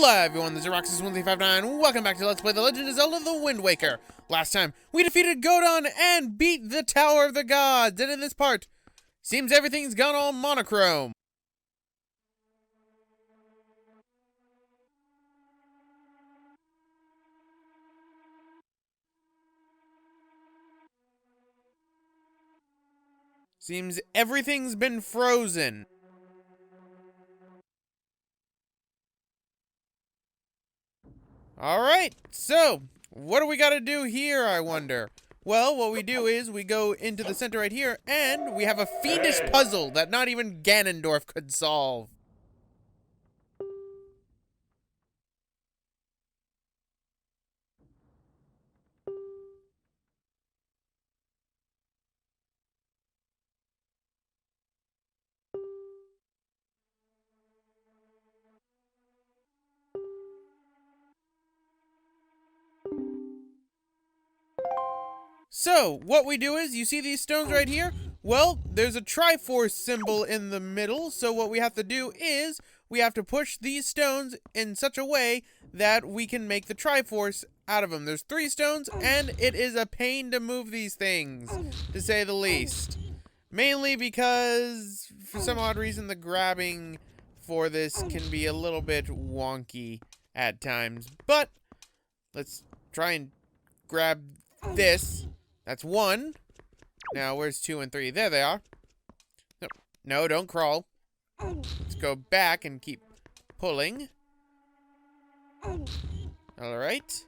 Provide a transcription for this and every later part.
Hola everyone, this is Roxas1359. Welcome back to Let's Play The Legend of Zelda The Wind Waker. Last time, we defeated Godon and beat the Tower of the Gods, and in this part, seems everything's gone all monochrome. Seems everything's been frozen. Alright, so, what do we gotta do here, I wonder? Well, what we do is, we go into the center right here, and we have a fiendish puzzle that not even Ganondorf could solve. So, what we do is, you see these stones right here? Well, there's a Triforce symbol in the middle, so what we have to do is, we have to push these stones in such a way that we can make the Triforce out of them. There's 3 stones, and it is a pain to move these things, to say the least. Mainly because, for some odd reason, the grabbing for this can be a little bit wonky at times. But, let's try and grab this. That's 1. Now, where's 2 and 3? There they are. No, don't crawl. Let's go back and keep pulling. Alright.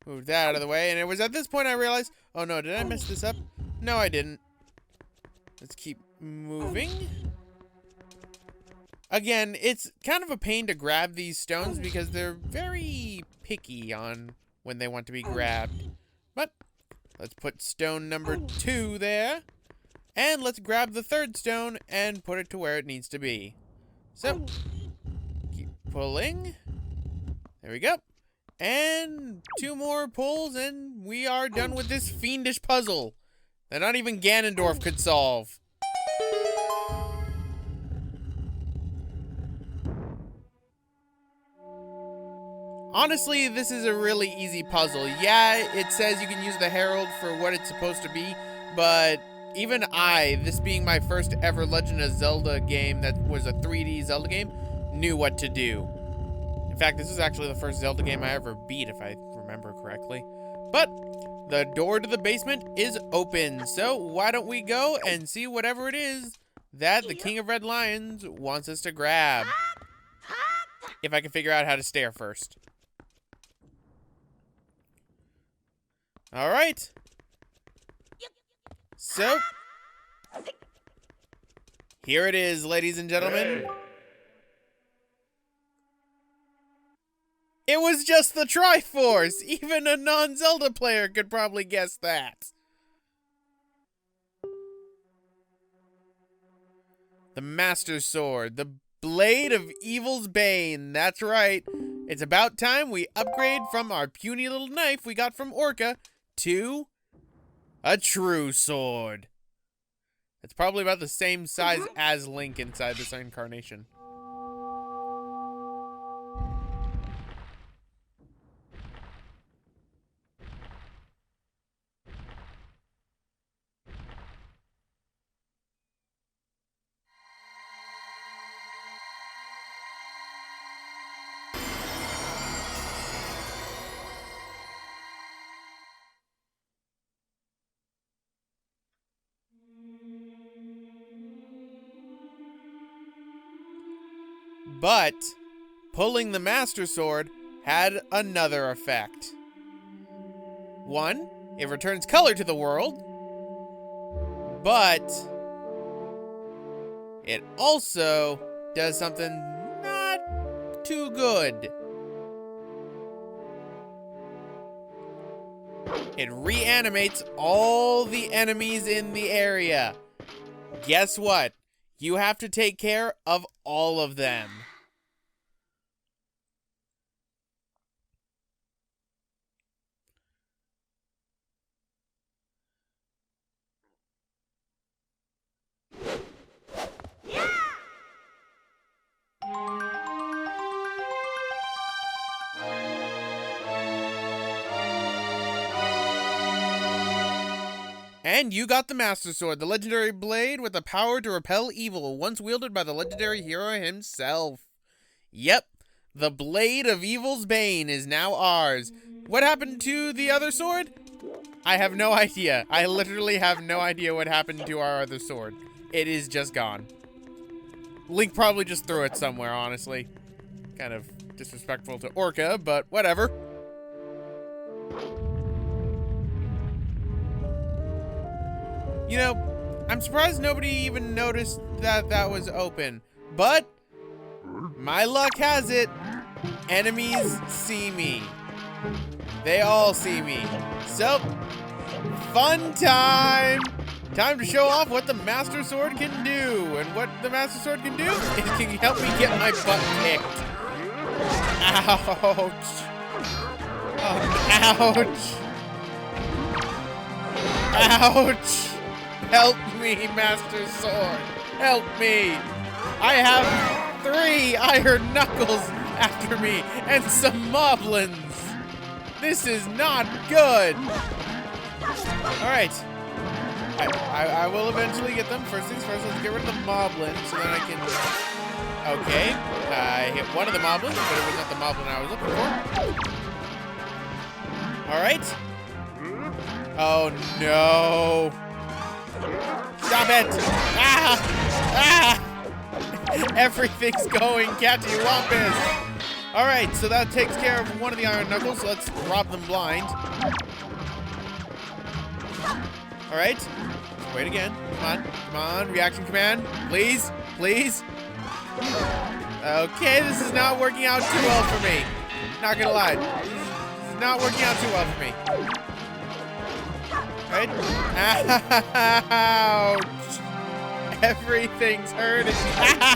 Move that out of the way. And it was at this point I realized, oh no, did I mess this up? No, I didn't. Let's keep moving. Again, it's kind of a pain to grab these stones because they're very picky on when they want to be grabbed. But let's put stone number 2 there. And let's grab the 3rd stone and put it to where it needs to be. So, keep pulling. There we go. And 2 more pulls and we are done with this fiendish puzzle that not even Ganondorf could solve. Honestly, this is a really easy puzzle. Yeah, it says you can use the Herald for what it's supposed to be, but even I, this being my first ever Legend of Zelda game that was a 3D Zelda game, knew what to do. In fact, this is actually the first Zelda game I ever beat, if I remember correctly. But the door to the basement is open, so why don't we go and see whatever it is that the King of Red Lions wants us to grab. If I can figure out how to stare first. Alright. So, here it is, ladies and gentlemen. It was just the Triforce! Even a non-Zelda player could probably guess that. The Master Sword, the Blade of Evil's Bane. That's right. It's about time we upgrade from our puny little knife we got from Orca to a true sword. It's probably about the same size as Link inside this incarnation. But pulling the Master Sword had another effect. 1, it returns color to the world, but it also does something not too good. It reanimates all the enemies in the area. Guess what? You have to take care of all of them. And you got the Master Sword, the legendary blade with the power to repel evil, once wielded by the legendary hero himself. Yep, the Blade of Evil's Bane is now ours. What happened to the other sword? I have no idea. I literally have no idea what happened to our other sword. It is just gone. Link probably just threw it somewhere, honestly. Kind of disrespectful to Orca, but whatever. You know, I'm surprised nobody even noticed that that was open. But, my luck has it, enemies see me. They all see me. So, fun time! Time to show off what the Master Sword can do. And what the Master Sword can do is it can help me get my butt kicked. Ouch. Ouch. Ouch. Help me, Master Sword. Help me. I have 3 iron knuckles after me and some moblins. This is not good. Alright. I will eventually get them. First things first, let's get rid of the moblins so that I can... Okay. I hit one of the moblins, but it was not the moblin I was looking for. Alright. Oh no. Stop it! Ah! Ah! Everything's going cattywampus! Alright, so that takes care of one of the iron knuckles, so let's rob them blind. Alright. Wait again. Come on. Come on. Reaction command. Please. Please. Okay, this is not working out too well for me. Not gonna lie. This is not working out too well for me. Right? Ouch! Everything's hurting.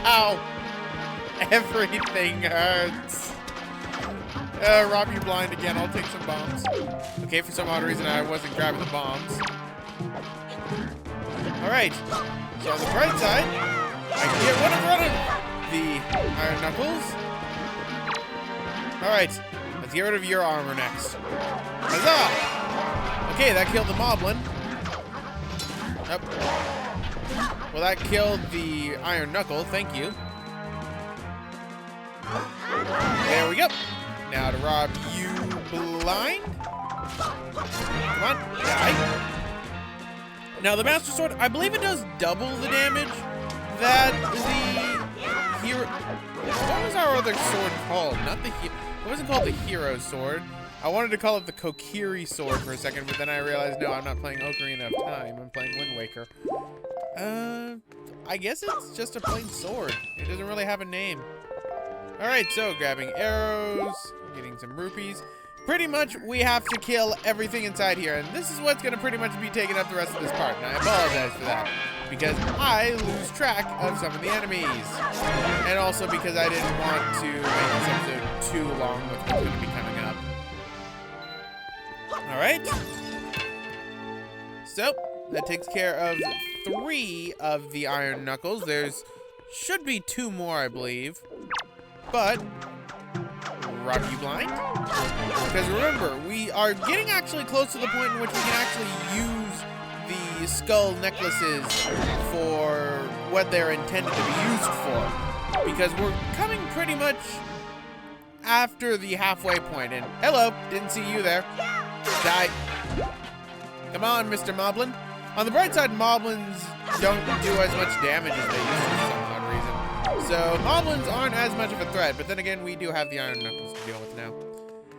Ow! Everything hurts. Rob you blind again. I'll take some bombs. Okay, for some odd reason I wasn't grabbing the bombs. Alright. So on the bright side, I can get one of the iron knuckles. Alright. Let's get rid of your armor next. Huzzah! Okay, that killed the moblin. Yep. Well, that killed the iron knuckle. Thank you. There we go. Now to rob you blind. Come on, die. Now the Master Sword, I believe it does double the damage that the hero... What was our other sword called? Not the... It wasn't called the Hero Sword. I wanted to call it the Kokiri Sword for a second, but then I realized, no, I'm not playing Ocarina of Time. I'm playing Wind Waker. I guess it's just a plain sword. It doesn't really have a name. Alright, so grabbing arrows, getting some rupees. Pretty much, we have to kill everything inside here, and this is what's going to pretty much be taking up the rest of this part, and I apologize for that, because I lose track of some of the enemies, and also because I didn't want to make this episode too long with what's going to be coming up. Alright. So, that takes care of 3 of the iron knuckles. There's should be 2 more, I believe, but... Rob you blind? Because remember, we are getting actually close to the point in which we can actually use the skull necklaces for what they're intended to be used for. Because we're coming pretty much after the halfway point. And hello, didn't see you there. Die. Come on, Mr. Moblin. On the bright side, Moblins don't do as much damage as they used to for some odd reason. So, Moblins aren't as much of a threat, but then again, we do have the iron knuckles to deal with now.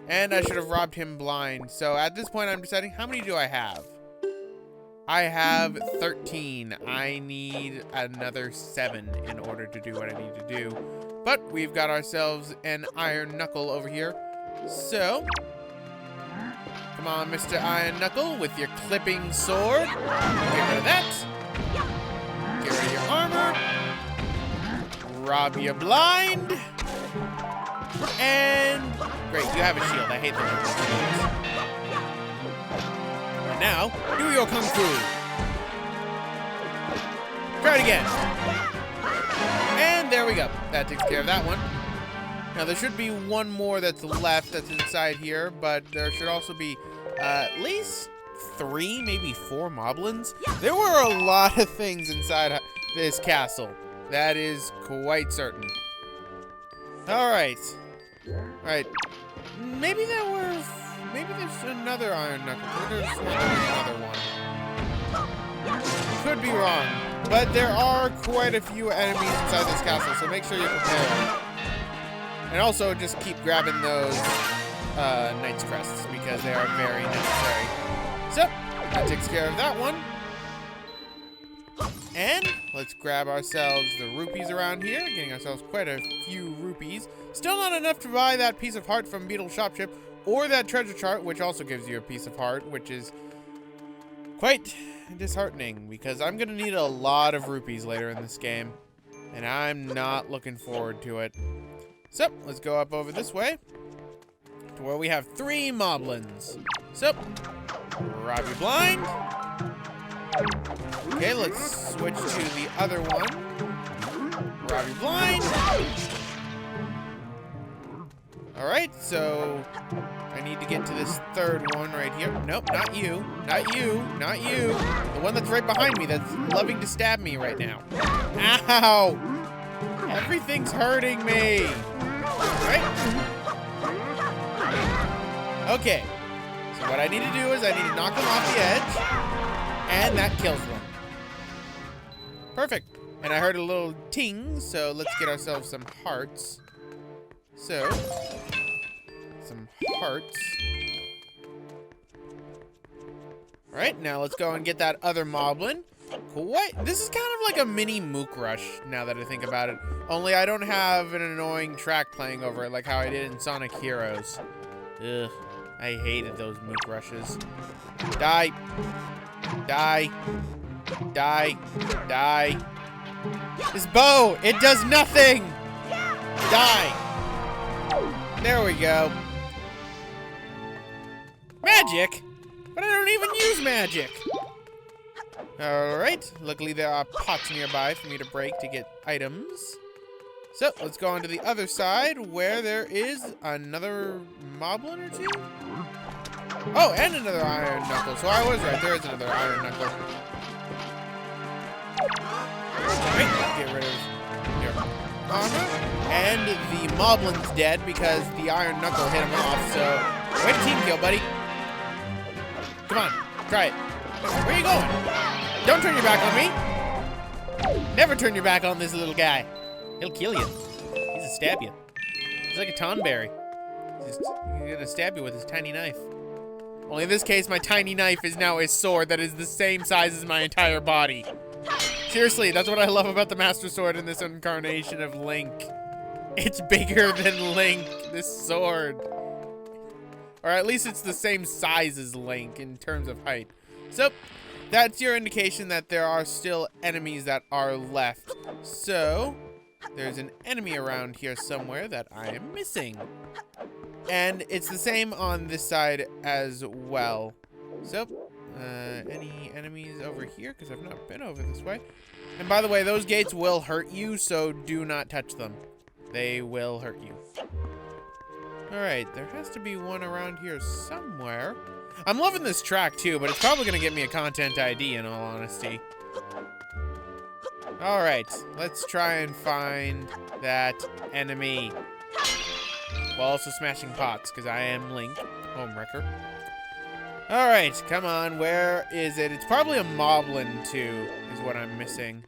And I should have robbed him blind. So, at this point, I'm deciding, how many do I have? I have 13. I need another 7 in order to do what I need to do. But, we've got ourselves an iron knuckle over here. So, come on, Mr. Iron Knuckle, with your clipping sword. Get rid of that. Get rid of your armor. Rob you blind. And great, you have a shield. I hate the shields. And now, do your kung fu. Try it again. And there we go. That takes care of that one. Now there should be one more that's left that's inside here, but there should also be at least 3, maybe 4 moblins. There were a lot of things inside this castle. That is quite certain. Alright. Alright. Maybe there's another iron knuckle. There's another one. Could be wrong. But there are quite a few enemies inside this castle, so make sure you're prepared. And also just keep grabbing those Knight's Crests, because they are very necessary. So, that takes care of that one. And let's grab ourselves the rupees around here, getting ourselves quite a few rupees. Still not enough to buy that piece of heart from Beetle Shopship, or that treasure chart, which also gives you a piece of heart, which is quite disheartening, because I'm gonna need a lot of rupees later in this game, and I'm not looking forward to it. So, let's go up over this way, to where we have 3 moblins. So, rob you blind. Okay, let's switch to the other one. Rob you blind. Alright, so I need to get to this 3rd one right here. Nope, not you. Not you. Not you. The one that's right behind me that's loving to stab me right now. Ow! Everything's hurting me. Right? Okay. So what I need to do is I need to knock them off the edge. And that kills them. Perfect. And I heard a little ting, so let's get ourselves some hearts. So, some hearts. Alright, now let's go and get that other moblin. This is kind of like a mini Mook Rush, now that I think about it. Only I don't have an annoying track playing over it like how I did in Sonic Heroes. Ugh, I hated those Mook Rushes. Die. Die. Die. Die. This bow, it does nothing! Die. There we go. Magic? But I don't even use magic. Alright, luckily there are pots nearby for me to break to get items. So, let's go on to the other side where there is another moblin or 2. Oh, and another iron knuckle. So I was right, there is another iron knuckle. Alright, get rid of your armor. And the moblin's dead because the iron knuckle hit him off, so way to team kill, buddy. Come on, try it. Where are you going? Don't turn your back on me. Never turn your back on this little guy. He'll kill you. He's gonna stab you. He's like a tonberry. He's gonna stab you with his tiny knife. Only in this case, my tiny knife is now a sword that is the same size as my entire body. Seriously, that's what I love about the Master Sword in this incarnation of Link. It's bigger than Link, this sword. Or at least it's the same size as Link in terms of height. So, that's your indication that there are still enemies that are left. So, there's an enemy around here somewhere that I am missing. And it's the same on this side as well. So, any enemies over here? Because I've not been over this way. And by the way, those gates will hurt you, so do not touch them. They will hurt you. Alright, there has to be one around here somewhere. I'm loving this track too, but it's probably going to get me a content ID in all honesty. Alright, let's try and find that enemy. While also smashing pots, because I am Link, Homewrecker. Alright, come on, where is it? It's probably a moblin too, is what I'm missing.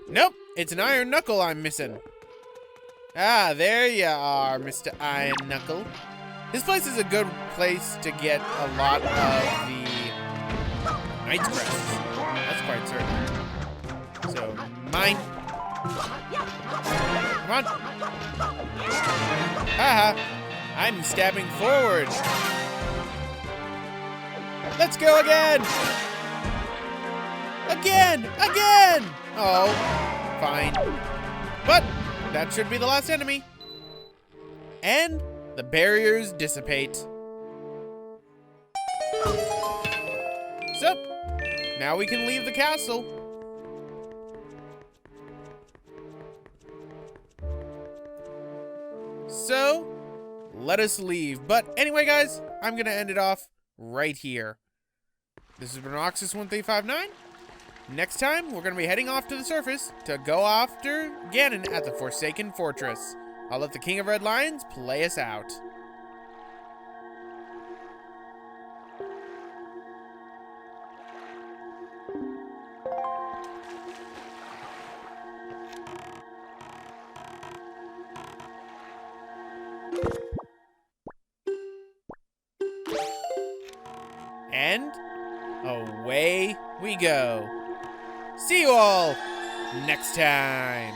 Nope, it's an iron knuckle I'm missing. Ah, there you are, Mr. Iron Knuckle. This place is a good place to get a lot of the Knight's Crests. That's quite certain. So, mine. Come on. Haha. I'm stabbing forward. Let's go again. Again. Again. Oh, fine. But that should be the last enemy. And the barriers dissipate. So, now we can leave the castle. So, let us leave. But anyway, guys, I'm going to end it off right here. This has been Roxas1359. Next time, we're going to be heading off to the surface to go after Ganon at the Forsaken Fortress. I'll let the King of Red Lions play us out. And away we go. See you all next time.